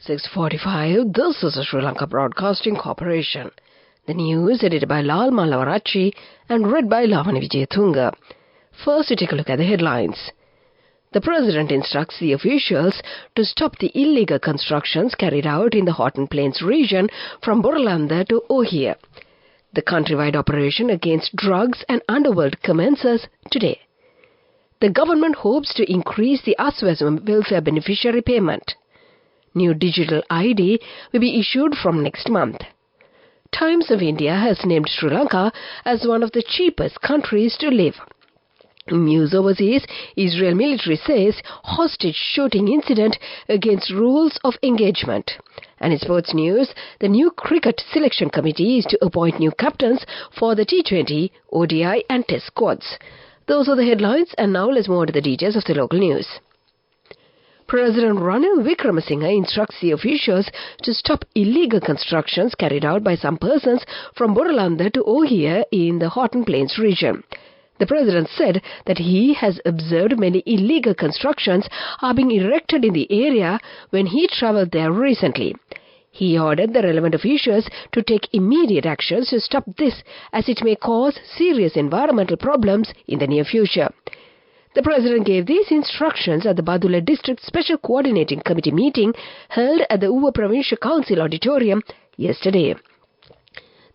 6:45. This is the Sri Lanka Broadcasting Corporation. The news edited by Lal Malavarachi and read by Lavani Vijayatunga. First, we take a look at the headlines. The President instructs the officials to stop the illegal constructions carried out in the Houghton Plains region from Boralanda to Ohia. The countrywide operation against drugs and underworld commences today. The government hopes to increase the Aswasam welfare beneficiary payment. New digital ID will be issued from next month. Times of India has named Sri Lanka as one of the cheapest countries to live. News overseas, Israel military says hostage shooting incident against rules of engagement. And in sports news, the new cricket selection committee is to appoint new captains for the T20, ODI and Test squads. Those are the headlines, and now let's move on to the details of the local news. President Ranil Wickremesinghe instructs the officials to stop illegal constructions carried out by some persons from Boralanda to Ohia in the Houghton Plains region. The President said that he has observed many illegal constructions are being erected in the area when he travelled there recently. He ordered the relevant officials to take immediate actions to stop this, as it may cause serious environmental problems in the near future. The President gave these instructions at the Badula District Special Coordinating Committee meeting held at the Uva Provincial Council Auditorium yesterday.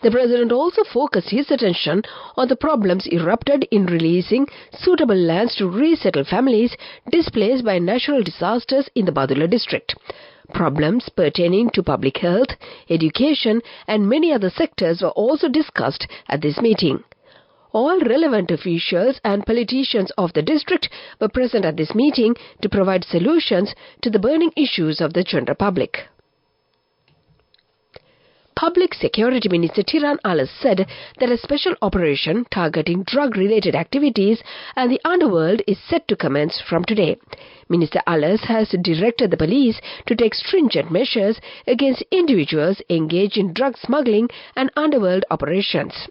The President also focused his attention on the problems erupted in releasing suitable lands to resettle families displaced by natural disasters in the Badula district. Problems pertaining to public health, education and many other sectors were also discussed at this meeting. All relevant officials and politicians of the district were present at this meeting to provide solutions to the burning issues of the general public. Public Security Minister Tiran Alas said that a special operation targeting drug-related activities and the underworld is set to commence from today. Minister Alas has directed the police to take stringent measures against individuals engaged in drug smuggling and underworld operations.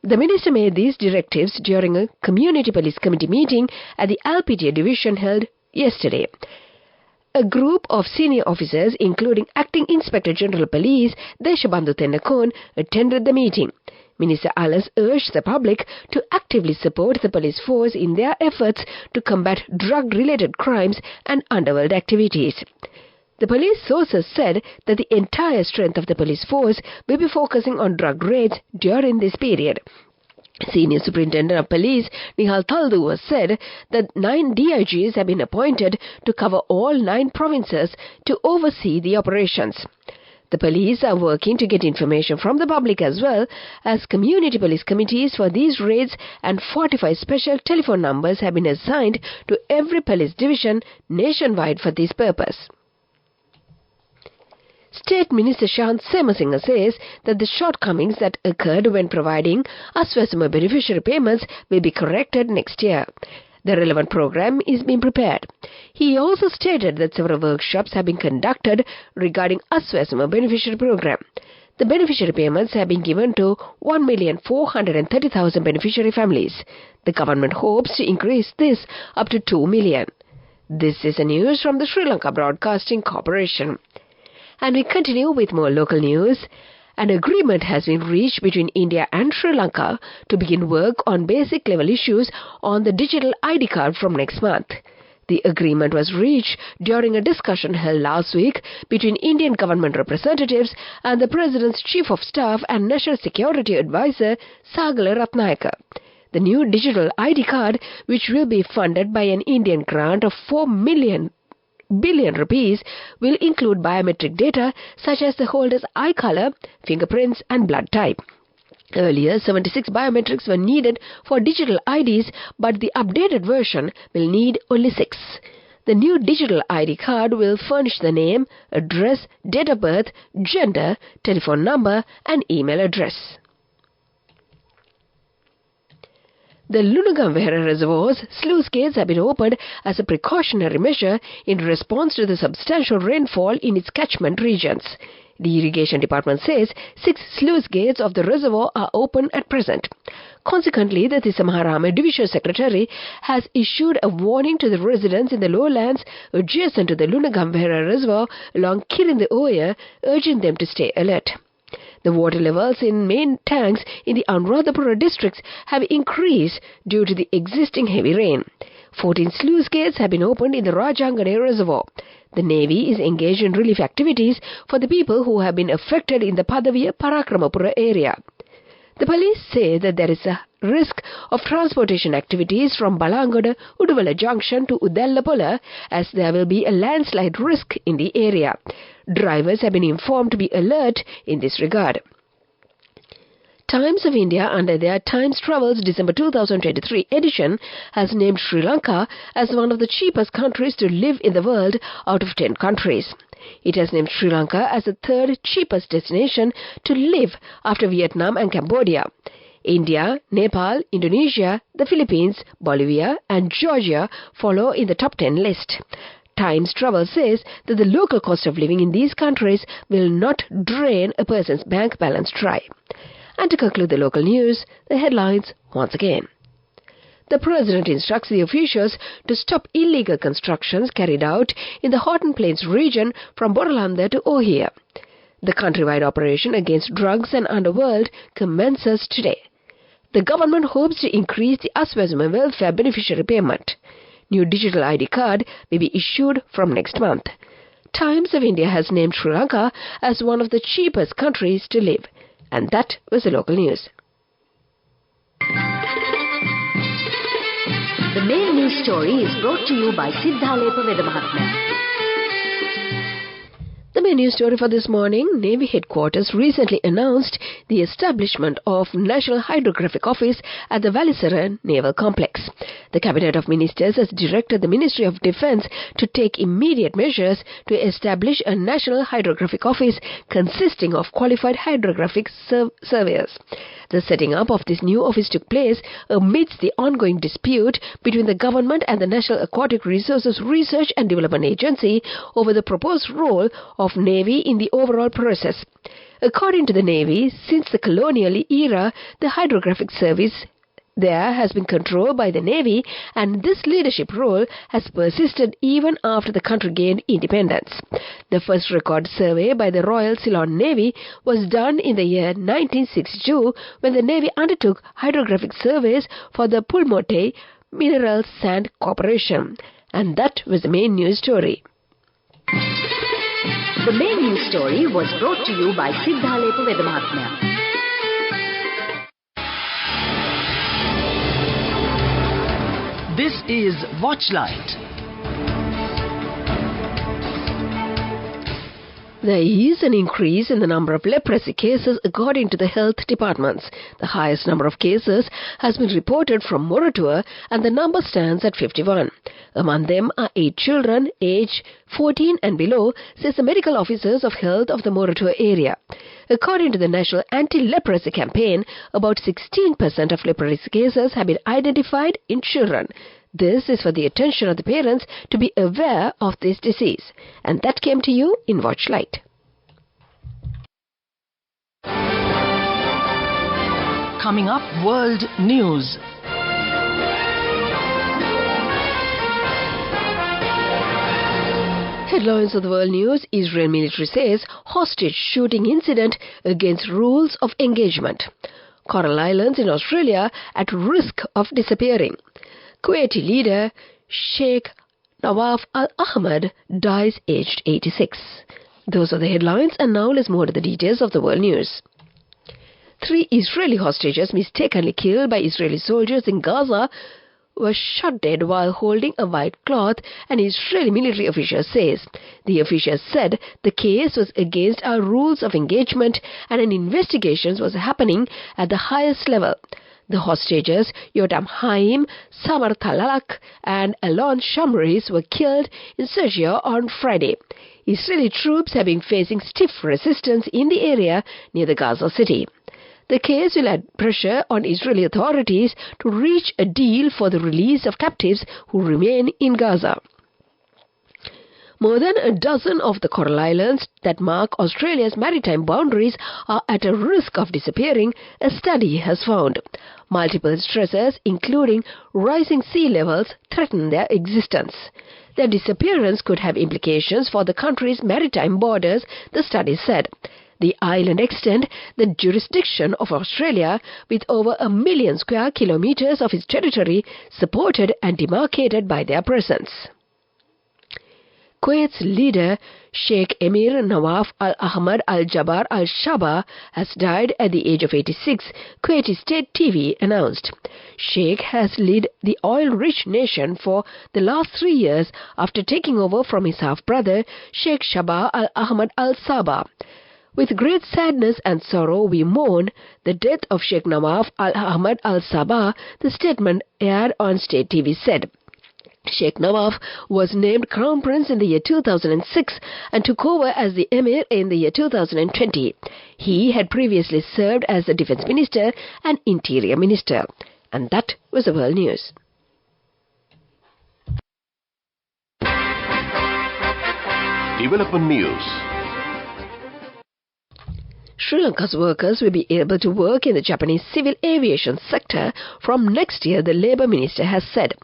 The minister made these directives during a Community Police Committee meeting at the LPTA division held yesterday. A group of senior officers, including Acting Inspector General Police Deshabandhu Tennakon, attended the meeting. Minister Alas urged the public to actively support the police force in their efforts to combat drug-related crimes and underworld activities. The police sources said that the entire strength of the police force will be focusing on drug raids during this period. Senior Superintendent of Police Nihal Taldu said that 9 DIGs have been appointed to cover all 9 provinces to oversee the operations. The police are working to get information from the public as well as community police committees for these raids, and 45 special telephone numbers have been assigned to every police division nationwide for this purpose. State Minister Shant Semasinghe says that the shortcomings that occurred when providing Aswasama beneficiary payments will be corrected next year. The relevant program is being prepared. He also stated that several workshops have been conducted regarding Aswasama beneficiary program. The beneficiary payments have been given to 1,430,000 beneficiary families. The government hopes to increase this up to 2 million. This is the news from the Sri Lanka Broadcasting Corporation. And we continue with more local news. An agreement has been reached between India and Sri Lanka to begin work on basic level issues on the digital ID card from next month. The agreement was reached during a discussion held last week between Indian government representatives and the President's Chief of Staff and National Security Advisor Sagala Ratnayaka. The new digital ID card, which will be funded by an Indian grant of 4 billion rupees, will include biometric data such as the holder's eye color, fingerprints and blood type. Earlier, 76 biometrics were needed for digital IDs, but the updated version will need only 6. The new digital ID card will furnish the name, address, date of birth, gender, telephone number and email address. The Lunagam-Vehera Reservoir's sluice gates have been opened as a precautionary measure in response to the substantial rainfall in its catchment regions. The irrigation department says 6 sluice gates of the reservoir are open at present. Consequently, the Tisamaharame Division Secretary has issued a warning to the residents in the lowlands adjacent to the Lunagambhera Reservoir along Kirindi Oya, urging them to stay alert. The water levels in main tanks in the Anuradhapura districts have increased due to the existing heavy rain. 14 sluice gates have been opened in the Rajangade Reservoir. The Navy is engaged in relief activities for the people who have been affected in the Padaviya Parakramapura area. The police say that there is a risk of transportation activities from Balangada Uduvala Junction to Udallapola as there will be a landslide risk in the area. Drivers have been informed to be alert in this regard. Times of India, under their Times Travels December 2023 edition, has named Sri Lanka as one of the cheapest countries to live in the world out of 10 countries. It has named Sri Lanka as the 3rd cheapest destination to live after Vietnam and Cambodia. India, Nepal, Indonesia, the Philippines, Bolivia and Georgia follow in the top 10 list. Times Travel says that the local cost of living in these countries will not drain a person's bank balance dry. And to conclude the local news, the headlines once again. The President instructs the officials to stop illegal constructions carried out in the Houghton Plains region from Borolanda to Ohio. The countrywide operation against drugs and underworld commences today. The government hopes to increase the Aswazuma welfare beneficiary payment. New digital ID card may be issued from next month. Times of India has named Sri Lanka as one of the cheapest countries to live. And that was the local news. The main news story is brought to you by Sinhala Vedamahatma. The main news story for this morning: Navy Headquarters recently announced the establishment of National Hydrographic Office at the Valisara Naval Complex. The Cabinet of Ministers has directed the Ministry of Defence to take immediate measures to establish a National Hydrographic Office consisting of qualified hydrographic surveyors. The setting up of this new office took place amidst the ongoing dispute between the government and the National Aquatic Resources Research and Development Agency over the proposed role of Navy in the overall process. According to the Navy, since the colonial era, the hydrographic service there has been controlled by the Navy, and this leadership role has persisted even after the country gained independence. The first record survey by the Royal Ceylon Navy was done in the year 1962 when the Navy undertook hydrographic surveys for the Pulmote Mineral Sand Corporation. And that was the main news story. The main news story was brought to you by Sinhala Vedamahatma. This is Watchlight. There is an increase in the number of leprosy cases according to the health departments. The highest number of cases has been reported from Moratuwa, and the number stands at 51. Among them are 8 children aged 14 and below, says the medical officers of health of the Moratuwa area. According to the National Anti-Leprosy Campaign, about 16% of leprosy cases have been identified in children. This is for the attention of the parents to be aware of this disease. And that came to you in Watchlight. Coming up, World News. Headlines of the world news: Israel military says hostage shooting incident against rules of engagement. Coral Islands in Australia at risk of disappearing. Kuwaiti leader Sheikh Nawaf Al Ahmad dies aged 86. Those are the headlines, and now let's move on to the details of the world news. 3 Israeli hostages mistakenly killed by Israeli soldiers in Gaza were shot dead while holding a white cloth, an Israeli military official says. The official said the case was against our rules of engagement and an investigation was happening at the highest level. The hostages, Yotam Haim, Samar Talalak and Alon Shamris, were killed in Sergio on Friday. Israeli troops have been facing stiff resistance in the area near the Gaza city. The case will add pressure on Israeli authorities to reach a deal for the release of captives who remain in Gaza. More than a dozen of the coral islands that mark Australia's maritime boundaries are at a risk of disappearing, a study has found. Multiple stressors, including rising sea levels, threaten their existence. Their disappearance could have implications for the country's maritime borders, the study said. The island extend the jurisdiction of Australia with over 1 million square kilometers of its territory supported and demarcated by their presence. Kuwait's leader, Sheikh Emir Nawaf Al-Ahmad Al-Jabbar Al-Shaba, has died at the age of 86, Kuwaiti State TV announced. Sheikh has led the oil-rich nation for the last 3 years after taking over from his half-brother, Sheikh Shaba Al-Ahmad Al-Sabah. With great sadness and sorrow we mourn the death of Sheikh Nawaf Al-Ahmad Al-Sabah, the statement aired on State TV said. Sheikh Nawaf was named Crown Prince in the year 2006 and took over as the Emir in the year 2020. He had previously served as the Defence Minister and Interior Minister. And that was the world news. Development news. Sri Lanka's workers will be able to work in the Japanese civil aviation sector from next year, the Labour Minister has said.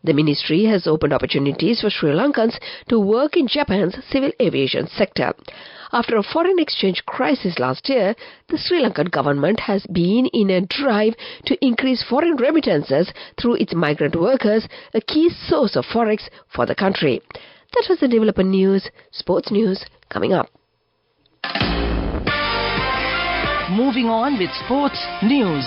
The ministry has opened opportunities for Sri Lankans to work in Japan's civil aviation sector. After a foreign exchange crisis last year, the Sri Lankan government has been in a drive to increase foreign remittances through its migrant workers, a key source of forex for the country. That was the development news. Sports news coming up. Moving on with sports news.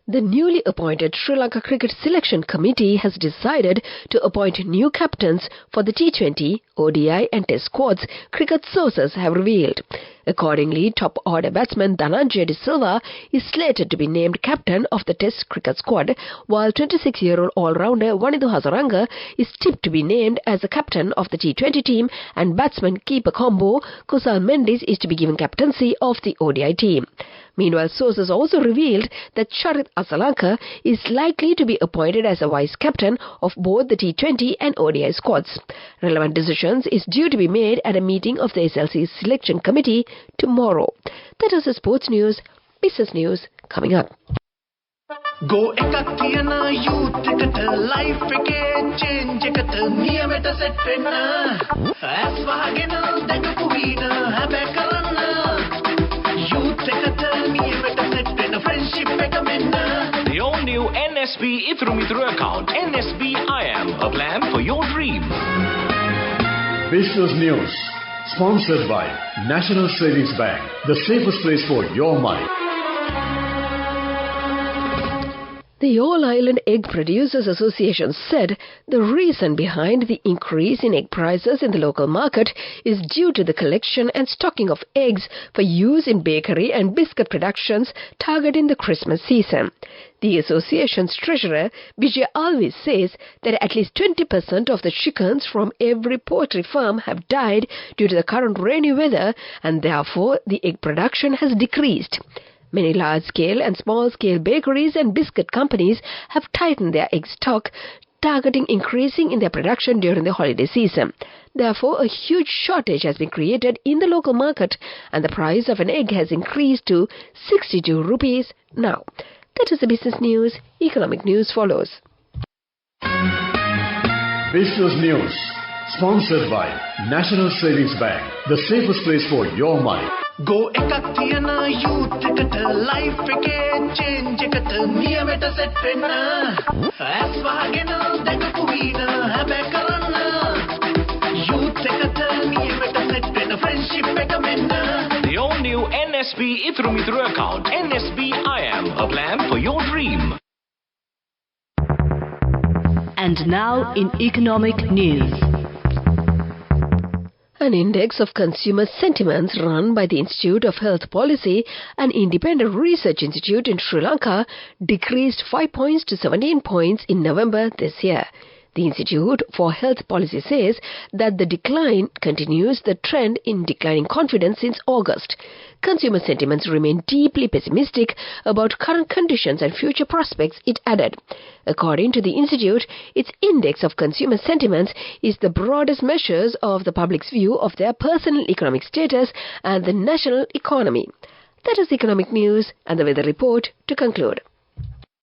The newly appointed Sri Lanka Cricket Selection Committee has decided to appoint new captains for the T20, ODI and Test squads, cricket sources have revealed. Accordingly, top-order batsman Dhananjaya De Silva is slated to be named captain of the Test cricket squad, while 26-year-old all-rounder Wanidhu Hazaranga is tipped to be named as the captain of the T20 team, and batsman-keeper combo Kusal Mendis is to be given captaincy of the ODI team. Meanwhile, sources also revealed that Charit Asalanka is likely to be appointed as a vice-captain of both the T20 and ODI squads. Relevant decisions is due to be made at a meeting of the SLC Selection Committee tomorrow. That is the sports news. Business news coming up. Go ekak thiyana youth eකට life එකේ change එකට නියමෙට set වෙන්න as වහගෙන දැකපු වීන හැබැ කරන්න youth එකට නියමෙට set වෙන්න friendship එක මෙන්න. The all-new NSB Ithru account, NSB IM, a plan for your dream. Business News, sponsored by National Savings Bank, the safest place for your money. The All Island Egg Producers Association said the reason behind the increase in egg prices in the local market is due to the collection and stocking of eggs for use in bakery and biscuit productions targeting the Christmas season. The association's treasurer, Vijay Alvis, says that at least 20% of the chickens from every poultry farm have died due to the current rainy weather, and therefore the egg production has decreased. Many large-scale and small-scale bakeries and biscuit companies have tightened their egg stock, targeting increasing in their production during the holiday season. Therefore, a huge shortage has been created in the local market, and the price of an egg has increased to 62 rupees now. That is the business news. Economic news follows. Business News, sponsored by National Savings Bank, the safest place for your money. Go ekak thiyana youth එකට life එකේ change එකට නියමෙට set වෙන්න as වහගෙන දැකපු වීන හැබැ කරන්න youth එකට නියමෙට set වෙන්න friendship එක මෙන්න. The all-new NSB Ithru account, NSB IM, a plan for your dream. And now in economic news. An index of consumer sentiments run by the Institute of Health Policy, an independent research institute in Sri Lanka, decreased 5 points to 17 points in November this year. The Institute for Health Policy says that the decline continues the trend in declining confidence since August. Consumer sentiments remain deeply pessimistic about current conditions and future prospects, it added. According to the Institute, its index of consumer sentiments is the broadest measures of the public's view of their personal economic status and the national economy. That is economic news and the weather report to conclude.